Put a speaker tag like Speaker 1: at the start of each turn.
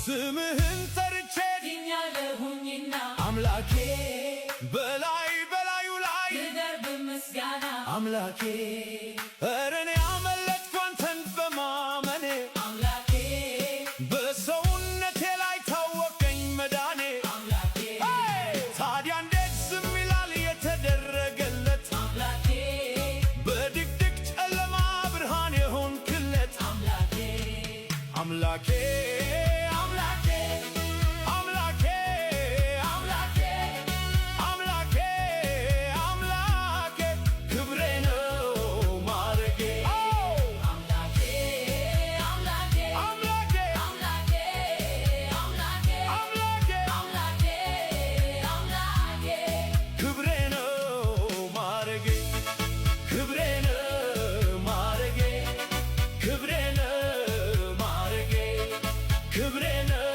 Speaker 1: ስምህን ጠርቼ
Speaker 2: ድኛለሁኝና
Speaker 1: አምላኬ በላይ በላዩ ላይ
Speaker 2: ልደርብ ምስጋና
Speaker 1: አምላኬ ኧረ እኔ አመለጥኩ አንተን በማመኔ
Speaker 2: አምላኬ
Speaker 1: በሰውነቴ ላይ ታወቀኝ መዳኔ
Speaker 2: አምላኬ
Speaker 1: ታዲያ እንዴት ዝም ይላል የተደረገለት
Speaker 2: አምላኬ
Speaker 1: በድቅድቅ ጨለማ ብርሃን የሆንክለት
Speaker 2: አምላኬ
Speaker 1: አምላኬ ክብሬ ነው